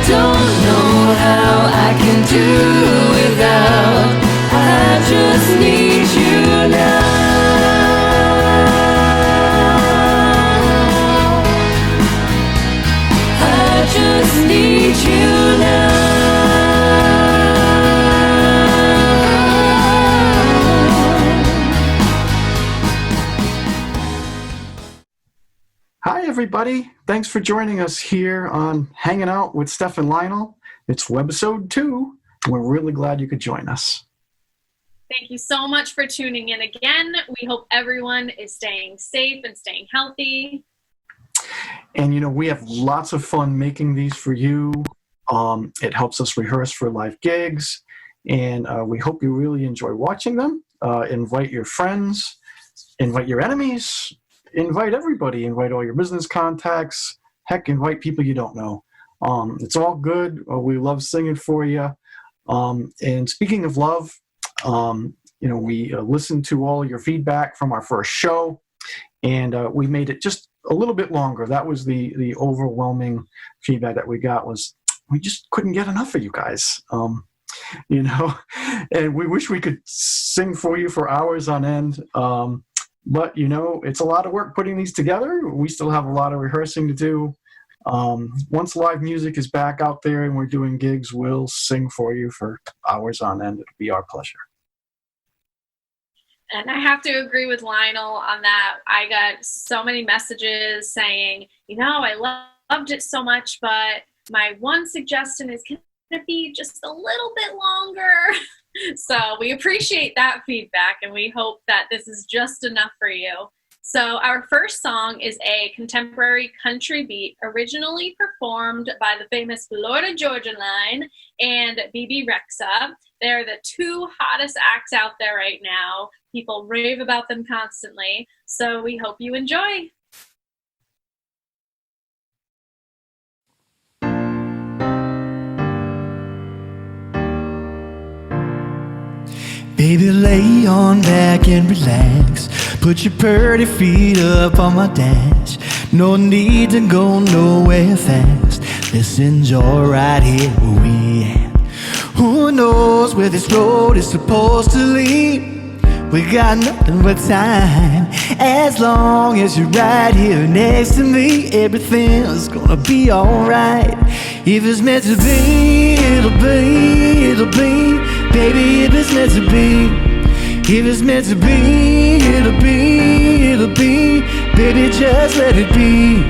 don't know how I can do without. I just need you now. I just need you now. Hi, everybody. Thanks for joining us here on Hanging Out with Steph and Lionel. It's Webisode 2. We're really glad you could join us. Thank you so much for tuning in again. We hope everyone is staying safe and staying healthy. And, you know, we have lots of fun making these for you. It helps us rehearse for live gigs. And we hope you really enjoy watching them. Invite your friends. Invite your enemies. Invite everybody. Invite all your business contacts. Heck, invite people you don't know. It's all good. We love singing for you. And speaking of love, you know, we listened to all your feedback from our first show, and we made it just a little bit longer. That was the overwhelming feedback that we got, was we just couldn't get enough of you guys. You know, and we wish we could sing for you for hours on end. But, you know, it's a lot of work putting these together. We still have a lot of rehearsing to do. Once live music is back out there and we're doing gigs, we'll sing for you for hours on end. It'll be our pleasure. And I have to agree with Lionel on that. I got so many messages saying, you know, I loved it so much, but my one suggestion is, can it be just a little bit longer? So we appreciate that feedback, and we hope that this is just enough for you. So our first song is a contemporary country beat originally performed by the famous Florida Georgia Line and BB Rexa. They're the two hottest acts out there right now. People rave about them constantly. So we hope you enjoy. Baby, lay on back and relax. Put your pretty feet up on my dash. No need to go nowhere fast. Let's enjoy right here where we at. Who knows where this road is supposed to lead? We got nothing but time. As long as you're right here next to me, everything's gonna be alright. If it's meant to be, it'll be, it'll be. Baby, if it's meant to be. If it's meant to be, it'll be, it'll be. Baby, just let it be.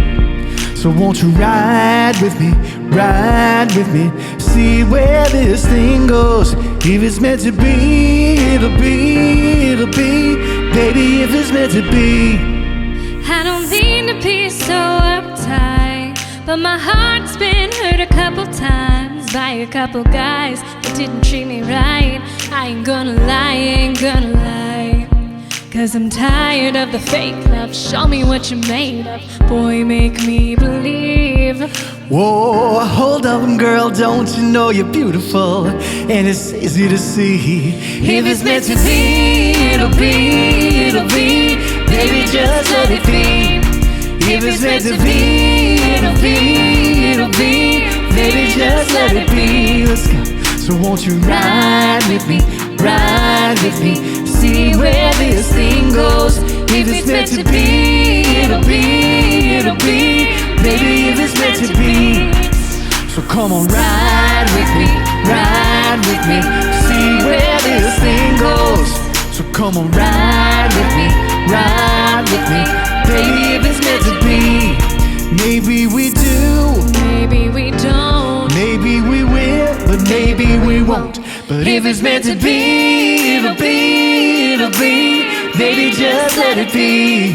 So won't you ride with me, see where this thing goes. If it's meant to be, it'll be, it'll be. Baby, if it's meant to be. I don't mean to be so uptight, but my heart's been hurt a couple times by a couple guys that didn't treat me right. I ain't gonna lie, ain't gonna lie, 'cause I'm tired of the fake love. Show me what you're made of, boy, make me believe. Whoa, hold on, girl, don't you know you're beautiful? And it's easy to see. If it's meant to be, it'll be, it'll be. Baby, just let it be. If it's meant to be, it'll be, it'll be. Baby, just let it be. Let's go. So won't you ride with me, see where this thing goes. If it's meant to be, it'll be, it'll be. Baby, if it's meant to be. So come on, Ride with me, see where this thing goes. So come on, Ride with me, baby, if it's meant to be. maybe we do, Maybe we don't, maybe we will, but maybe we won't. But If it's meant to be, it'll be, it'll be. Baby, just let it be.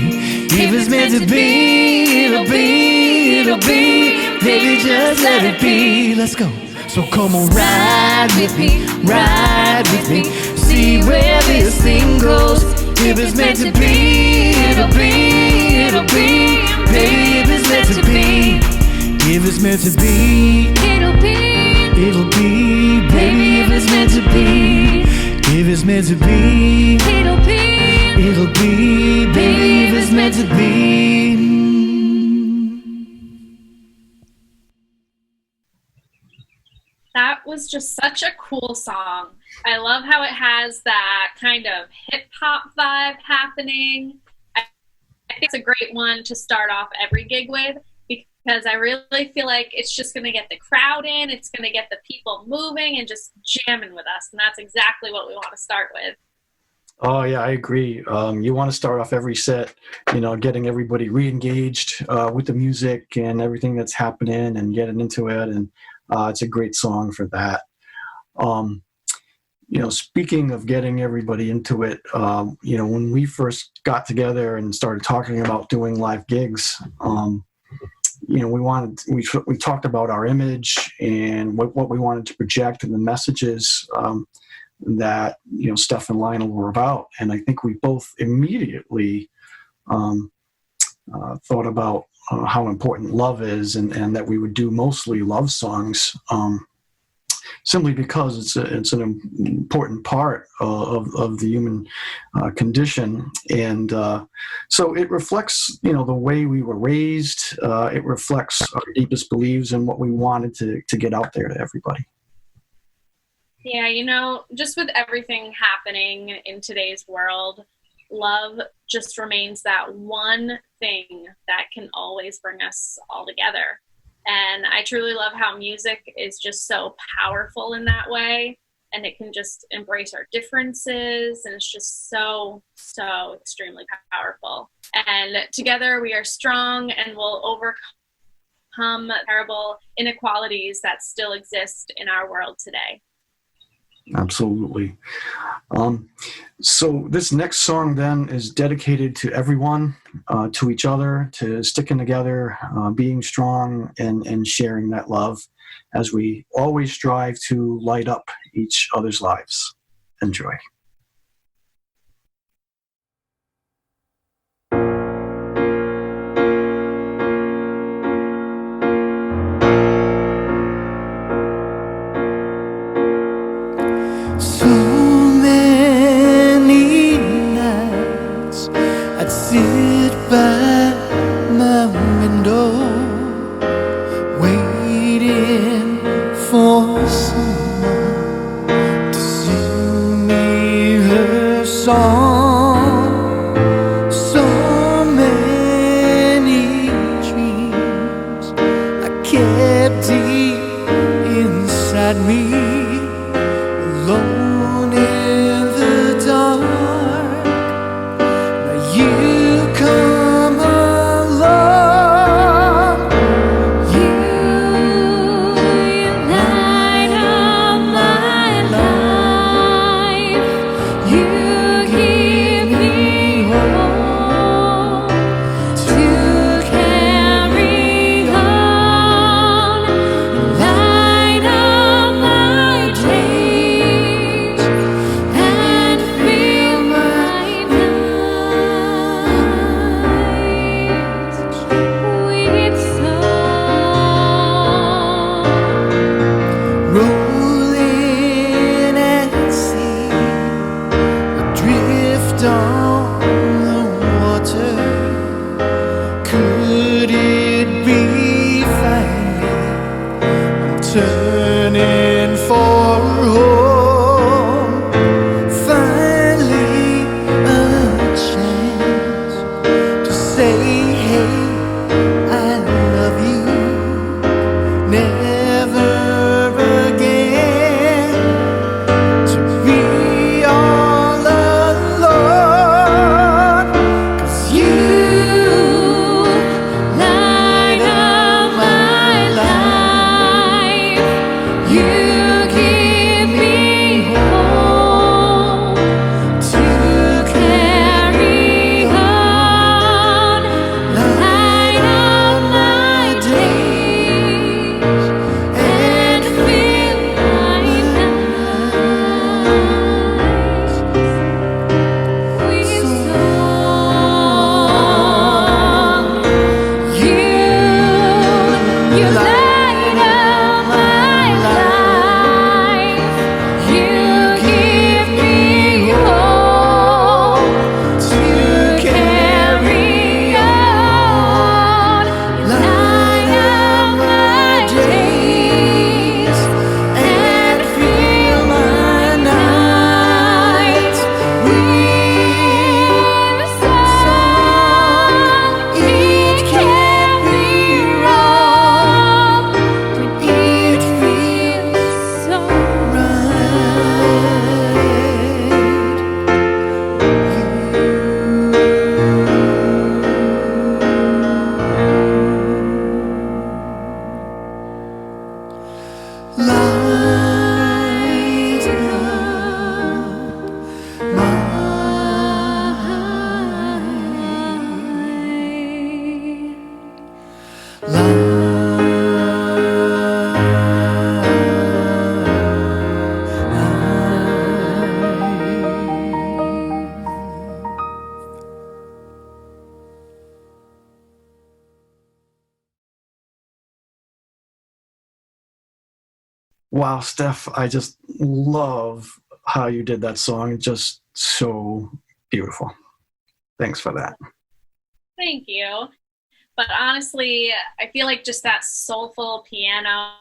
If it's meant to be, it'll be, it'll be. Baby, just let it be. let's go. So come on, Ride with me, see where this thing goes. If it's meant to be, it'll be, it'll be. Baby, if it's meant to be. if it's meant to be, it'll be, it'll be. Baby, if it's meant to be. If it's meant to be, it'll be, it'll be. Baby, if it's meant to be. That was just such a cool song. I love how it has that kind of hip hop vibe happening. I think it's a great one to start off every gig with, because I really feel like it's just going to get the crowd in, it's going to get the people moving and just jamming with us, and that's exactly what we want to start with. Oh yeah, I agree. You want to start off every set, getting everybody re-engaged with the music and everything that's happening and getting into it, and it's a great song for that. Speaking of getting everybody into it, when we first got together and started talking about doing live gigs, we talked about our image and what we wanted to project and the messages that Steph and Lionel were about, and I think we both immediately thought about how important love is, and that we would do mostly love songs. Simply because it's an important part of the human condition, and so it reflects the way we were raised. It reflects our deepest beliefs and what we wanted to get out there to everybody. Yeah, just with everything happening in today's world, love just remains that one thing that can always bring us all together. And I truly love how music is just so powerful in that way, and it can just embrace our differences, and it's just so, so extremely powerful. And together we are strong and will overcome terrible inequalities that still exist in our world today. Absolutely. So this next song then is dedicated to everyone, to each other, to sticking together, being strong, and sharing that love as we always strive to light up each other's lives. Enjoy. So many nights I'd sit by my window, waiting for someone to sing me her song. So many dreams I kept deep inside me, alone in the dark. Now you come along. You light up my life. You give me hope to carry on. Light up my days and fill my nights with song. Rolling at sea, adrift on the water. Could it be finally I'm turning for home? Finally a chance to say, hey, I love you. Never again to be all alone. 'Cause you Light up my life. You Wow, Steph, I just love how you did that song. It's just so beautiful. Thanks for that. Thank you. But honestly, I feel like just that soulful piano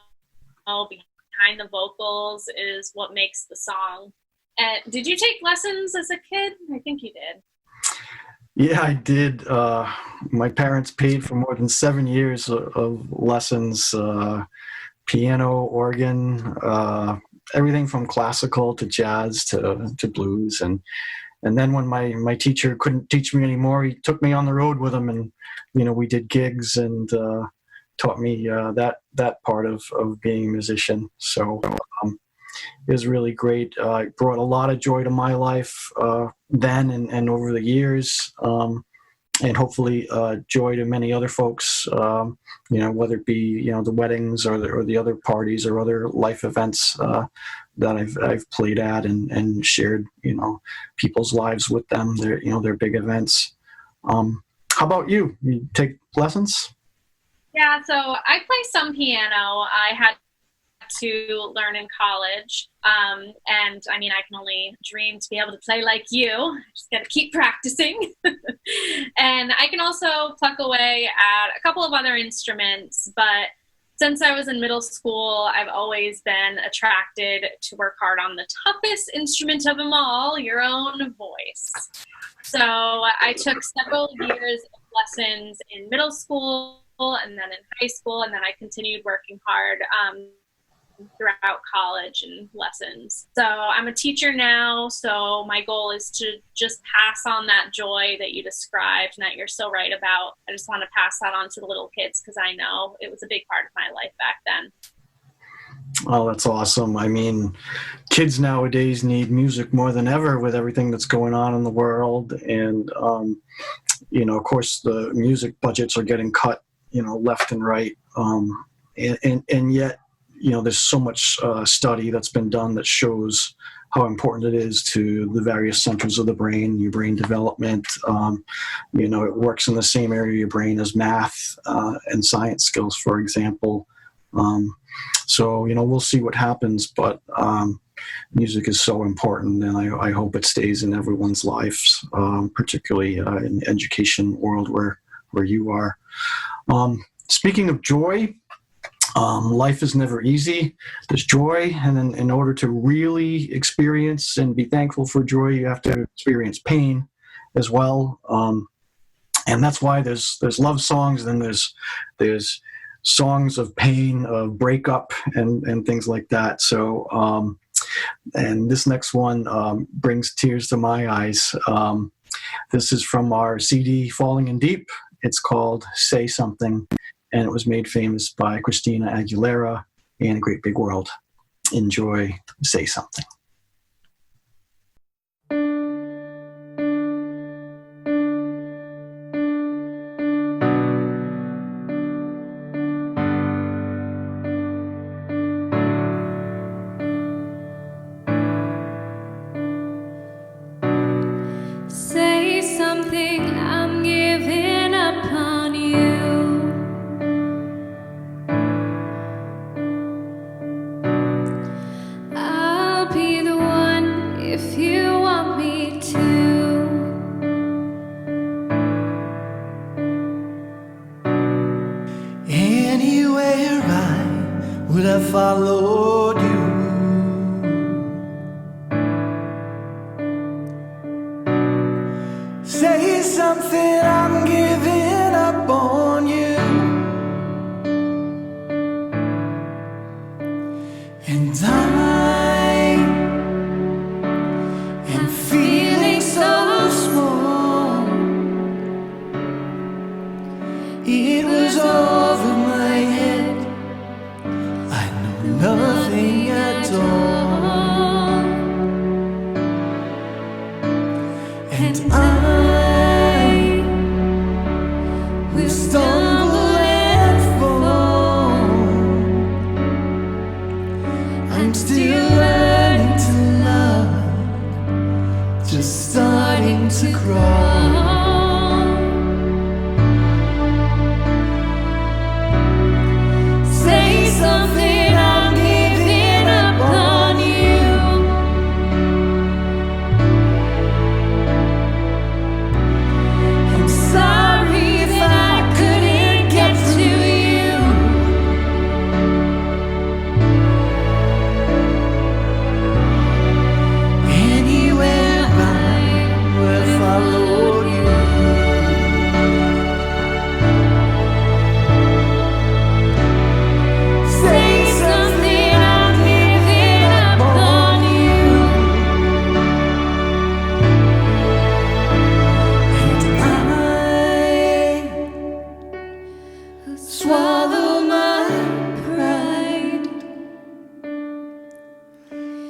behind the vocals is what makes the song. And did you take lessons as a kid? I think you did. Yeah, I did. My parents paid for more than 7 years of lessons, piano, organ, everything from classical to jazz to blues. And then when my teacher couldn't teach me anymore, he took me on the road with him, and we did gigs and taught me that part of being a musician. So it was really great. It brought a lot of joy to my life then and over the years, and hopefully joy to many other folks. Whether it be the weddings or the other parties or other life events that I've played at and shared people's lives with them. Their big events. How about you? You take lessons? Yeah, so I play some piano. I had to learn in college. And I mean, I can only dream to be able to play like you. I just got to keep practicing. And I can also pluck away at a couple of other instruments, but since I was in middle school, I've always been attracted to work hard on the toughest instrument of them all, your own voice. So I took several years of lessons in middle school and then in high school, and then I continued working hard throughout college and lessons. So I'm a teacher now, so my goal is to just pass on that joy that you described and that you're so right about. I just want to pass that on to the little kids because I know it was a big part of my life back then. Oh, that's awesome. I mean, kids nowadays need music more than ever with everything that's going on in the world. And, of course, the music budgets are getting cut, left and right. And yet, there's so much study that's been done that shows how important it is to the various centers of the brain, your brain development. It works in the same area of your brain as math and science skills, for example. So we'll see what happens, but music is so important, and I hope it stays in everyone's lives, particularly in the education world where you are. Speaking of joy, life is never easy. There's joy, and then in order to really experience and be thankful for joy, you have to experience pain as well. And that's why there's love songs, and then there's songs of pain, of breakup, and things like that. So, and this next one brings tears to my eyes. This is from our CD, Falling in Deep. It's called Say Something, and it was made famous by Christina Aguilera and Great Big World. Enjoy Say Something. Say something, I'm giving up on you. I'll be the one if you want me to. Anywhere I would have followed you. Say something, I'm giving up on you. And I am feeling so small. It was over my head. I know nothing at all. And I will stumble and fall. I'm still learning to love, just starting to crawl. Say something, I'm giving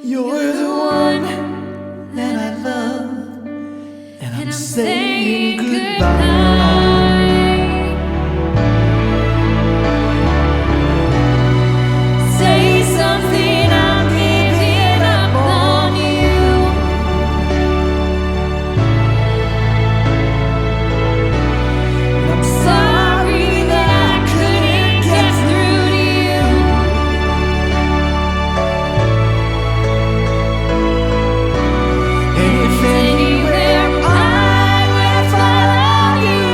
You're the one that I love, and I'm saying goodbye. Say something, I'm giving up on you. I'm sorry that I couldn't get through to you. And if anywhere I will follow you.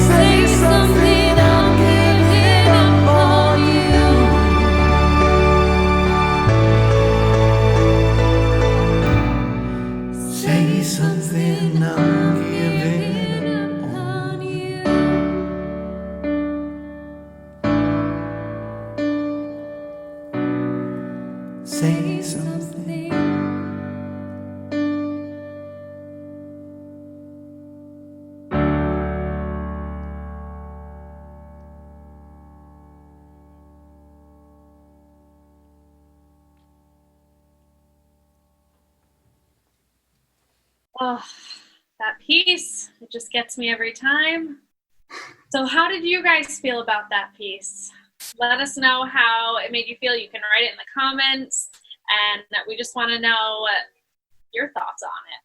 Say something, I'm giving up on you. Say something, I'm giving up on you. Say something. Oh, that piece, it just gets me every time. So how did you guys feel about that piece? Let us know how it made you feel. You can write it in the comments, and we just want to know your thoughts on it.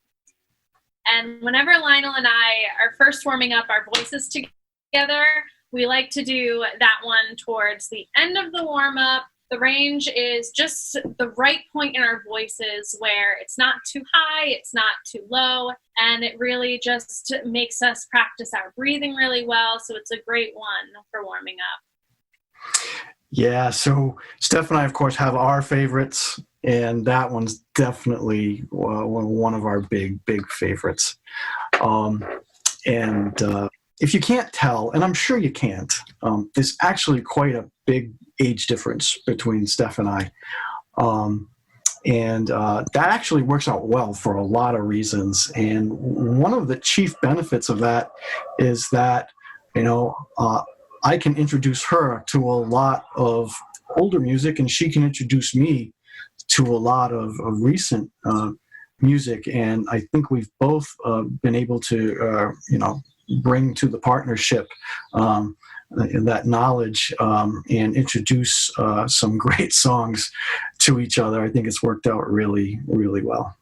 And whenever Lionel and I are first warming up our voices together, we like to do that one towards the end of the warm-up. The range is just the right point in our voices where it's not too high, it's not too low, and it really just makes us practice our breathing really well. So it's a great one for warming up. Yeah, so Steph and I, of course, have our favorites, and that one's definitely one of our big favorites. If you can't tell, and I'm sure you can't, there's actually quite a big age difference between Steph and I. That actually works out well for a lot of reasons. And one of the chief benefits of that is that, I can introduce her to a lot of older music, and she can introduce me to a lot of recent music. And I think we've both been able to, bring to the partnership that knowledge and introduce some great songs to each other. I think it's worked out really, really well.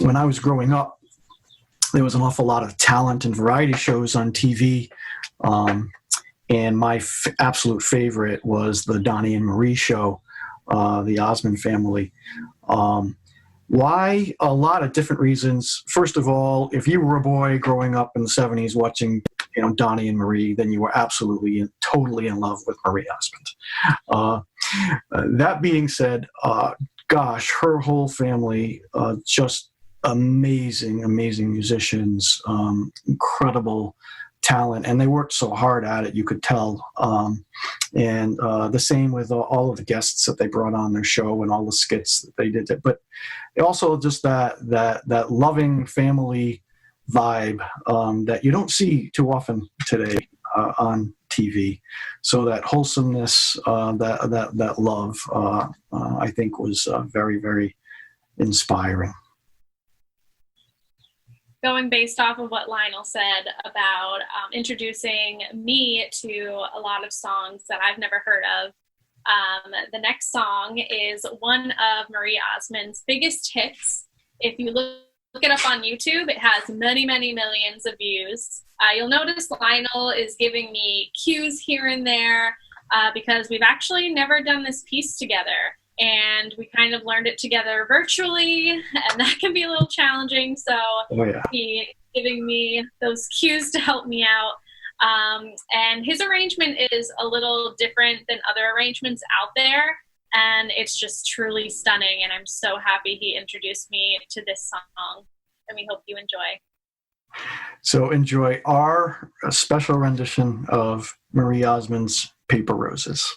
When I was growing up, there was an awful lot of talent and variety shows on TV. And my absolute favorite was the Donnie and Marie show, the Osmond family. Why? A lot of different reasons. First of all, if you were a boy growing up in the 70s watching, Donnie and Marie, then you were absolutely and totally in love with Marie Osmond. That being said, gosh, her whole family, just amazing musicians, incredible talent, and they worked so hard at it, you could tell. And the same with all of the guests that they brought on their show and all the skits that they did. But also just that loving family vibe that you don't see too often today on TV. So that wholesomeness, that love, I think was very, very inspiring. Going based off of what Lionel said about introducing me to a lot of songs that I've never heard of, the next song is one of Marie Osmond's biggest hits. If you look it up on YouTube, it has many, many millions of views. You'll notice Lionel is giving me cues here and there because we've actually never done this piece together. And we kind of learned it together virtually, and that can be a little challenging. So He's giving me those cues to help me out. And his arrangement is a little different than other arrangements out there, and it's just truly stunning. And I'm so happy he introduced me to this song, and we hope you enjoy. So enjoy our special rendition of Marie Osmond's Paper Roses.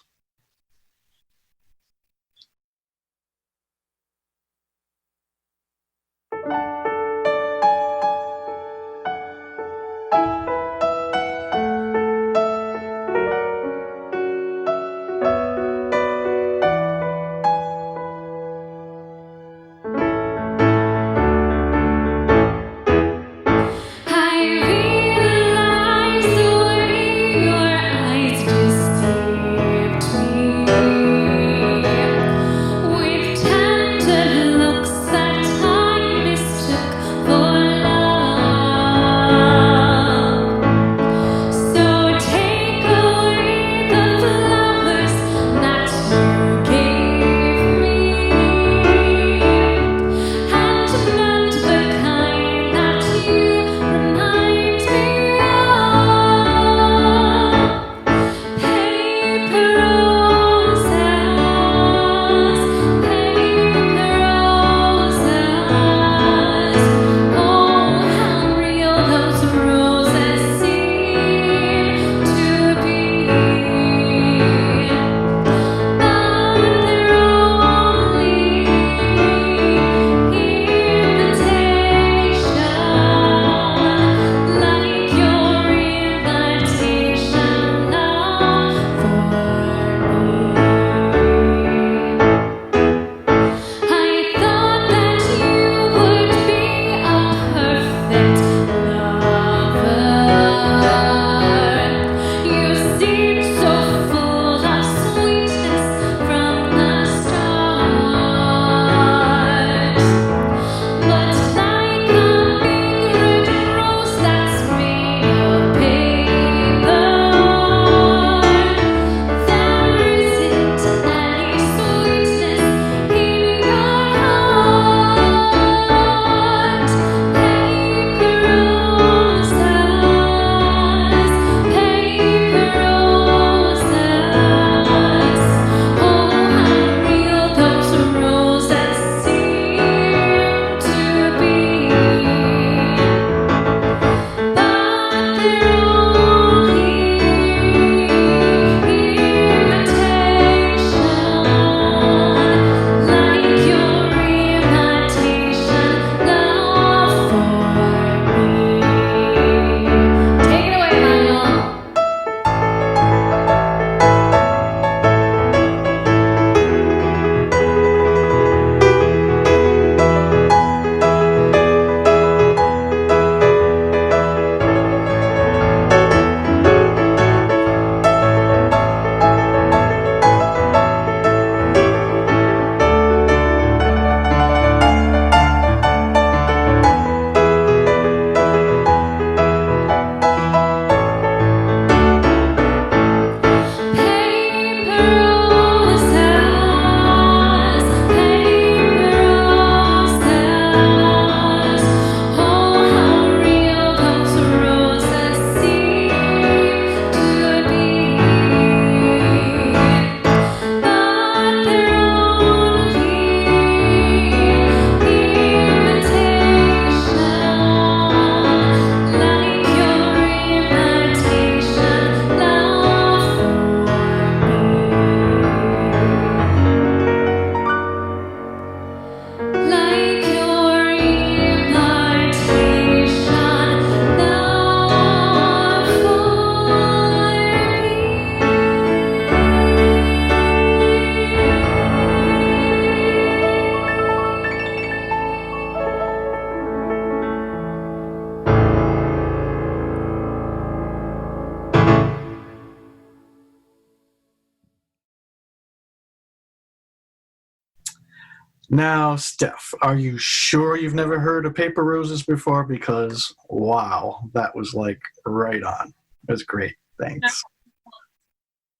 Now, Steph, are you sure you've never heard of Paper Roses before? Because, wow, that was like right on. It was great. Thanks.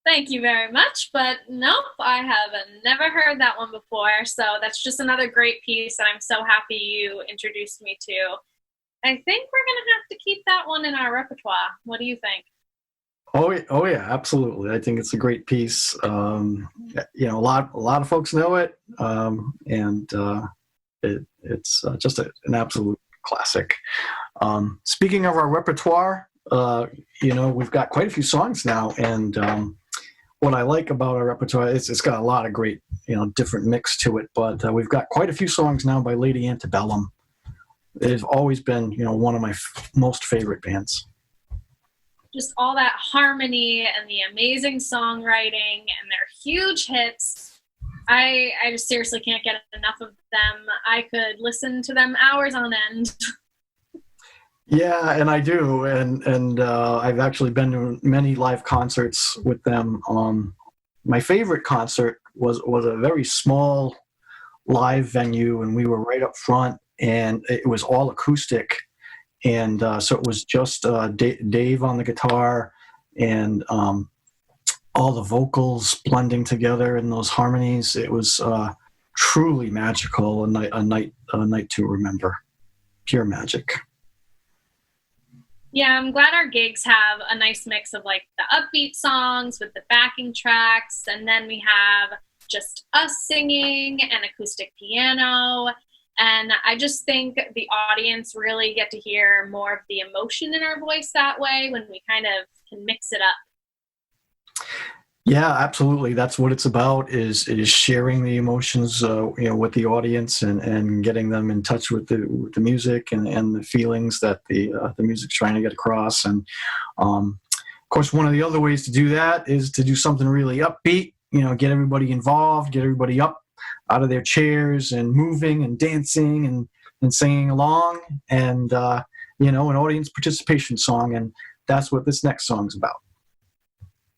Thank you very much, but nope, I have never heard that one before, so that's just another great piece that I'm so happy you introduced me to. I think we're going to have to keep that one in our repertoire. What do you think? Oh yeah, absolutely. I think it's a great piece. You know, a lot of folks know it, and it's just an absolute classic. Speaking of our repertoire, you know, we've got quite a few songs now, and what I like about our repertoire is it's got a lot of great, you know, different mix to it. But we've got quite a few songs now by Lady Antebellum. They've always been, you know, one of my most favorite bands. Just all that harmony and the amazing songwriting and their huge hits. I just seriously can't get enough of them. I could listen to them hours on end. Yeah, and I do, and I've actually been to many live concerts with them. My favorite concert was a very small live venue, and we were right up front, and it was all acoustic. And so it was just Dave on the guitar and all the vocals blending together in those harmonies. It was truly magical, a night to remember. Pure magic. Yeah, I'm glad our gigs have a nice mix of like the upbeat songs with the backing tracks, and then we have just us singing and acoustic piano. And I just think the audience really get to hear more of the emotion in our voice that way when we kind of can mix it up. Yeah, absolutely. That's what it's about, is sharing the emotions, you know, with the audience and getting them in touch with the music and the feelings that the music's trying to get across. And of course, one of the other ways to do that is to do something really upbeat, you know, get everybody involved, get everybody up out of their chairs and moving and dancing and singing along, and you know, an audience participation song. And that's what this next song's about.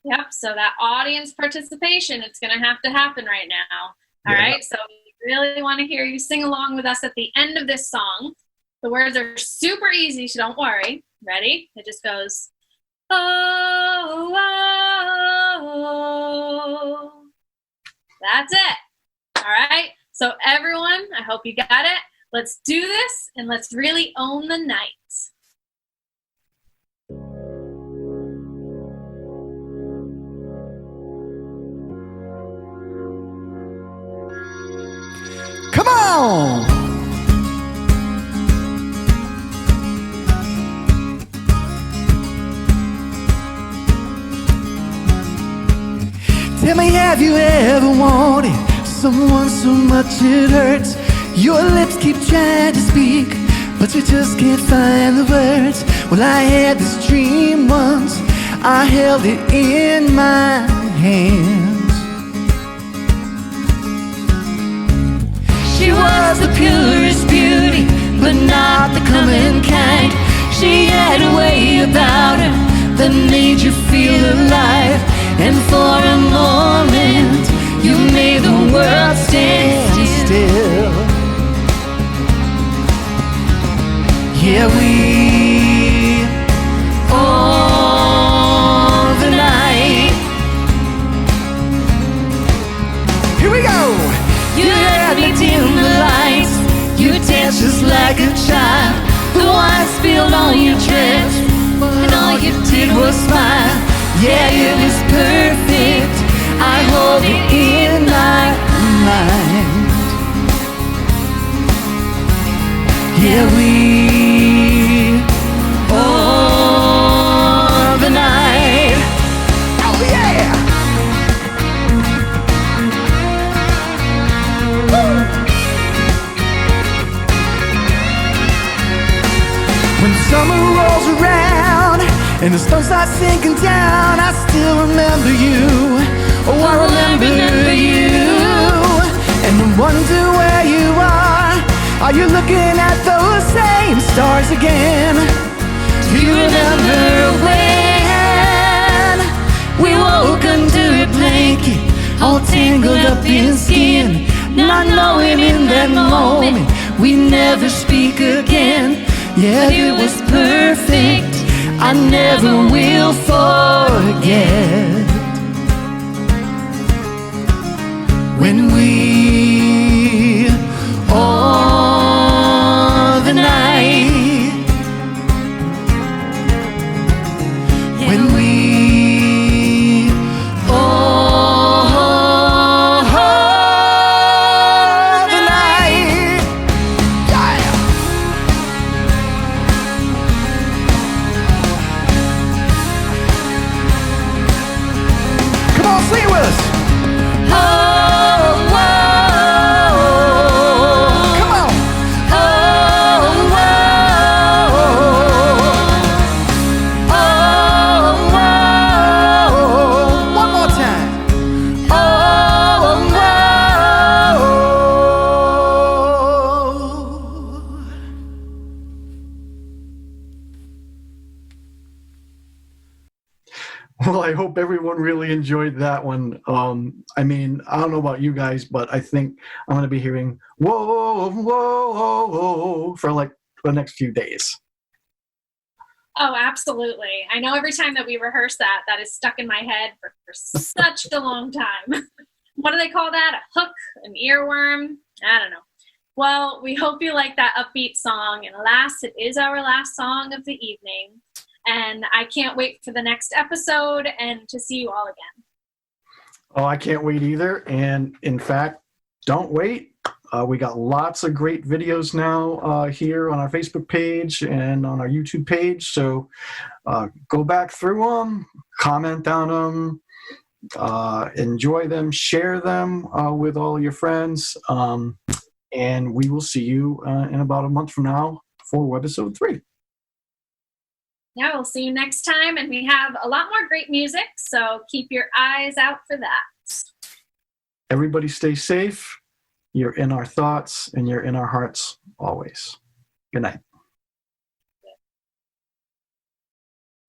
Yep, so that audience participation, it's going to have to happen right now. All right, so we really want to hear you sing along with us at the end of this song. The words are super easy, so don't worry. Ready? It just goes, oh, oh, oh. That's it. All right, so everyone, I hope you got it. Let's do this, and let's really own the night. Come on! Tell me, have you ever wanted someone so much it hurts? Your lips keep trying to speak, but you just can't find the words. Well, I had this dream once, I held it in my hands. She was the purest beauty, but not the common kind. She had a way about her that made you feel alive. And for a moment, you made the world stand still. Yeah, we all the night. Here we go. You had me dim the lights. You danced just like a child. The wine spilled on your dress, and all you did was smile. Yeah, it was perfect. I hold it in my mind. Yeah, we all the night. Oh yeah. Woo. When summer rolls around and the sun starts sinking down, I still remember you. Oh, I remember you. And I wonder where you are. Are you looking at those same stars again? Do you remember when we woke under a blanket, all tangled up in skin, not knowing in that moment we never speak again? Yeah, it was perfect. I never will forget when we all the night, when we all the night. Yeah. Come on, sing with us. Oh, whoa. Come on. Oh, whoa. Oh, whoa. One more time. Oh, whoa. Well, I hope everyone really enjoyed that one. I mean, I don't know about you guys, but I think I'm going to be hearing whoa, whoa, whoa for like the next few days. Oh, absolutely. I know every time that we rehearse that, that is stuck in my head for such a long time. What do they call that? A hook? An earworm? I don't know. Well, we hope you like that upbeat song. And alas, it is our last song of the evening. And I can't wait for the next episode and to see you all again. Oh, I can't wait either. And in fact, don't wait. We got lots of great videos now here on our Facebook page and on our YouTube page. So go back through them, comment on them, enjoy them, share them with all your friends. And we will see you in about a month from now for Webisode 3. Yeah, we'll see you next time. And we have a lot more great music, so keep your eyes out for that. Everybody stay safe. You're in our thoughts and you're in our hearts always. Good night.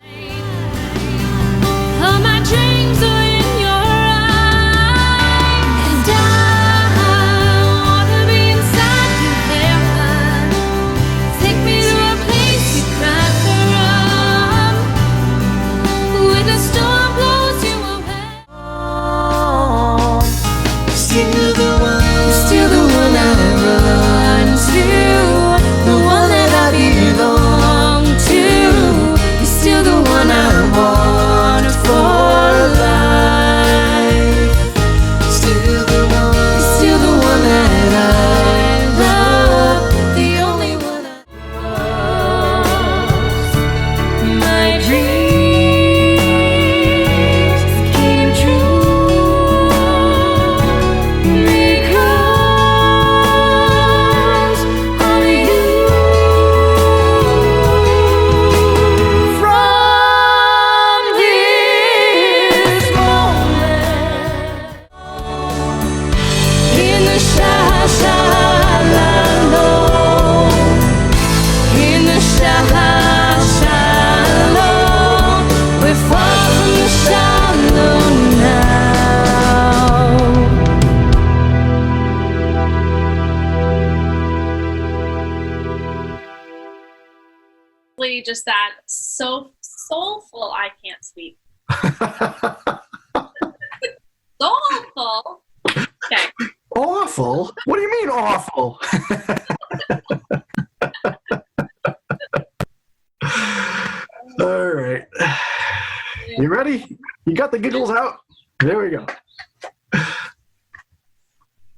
All my dreams are in your eyes, and I wanna be inside you there. Take me to a place you cry from, when the storm blows you away. Still the one I run to, the one that really just that so soulful. I can't speak. Soulful. Okay. Awful? What do you mean awful? All right. You ready? You got the giggles out? There we go.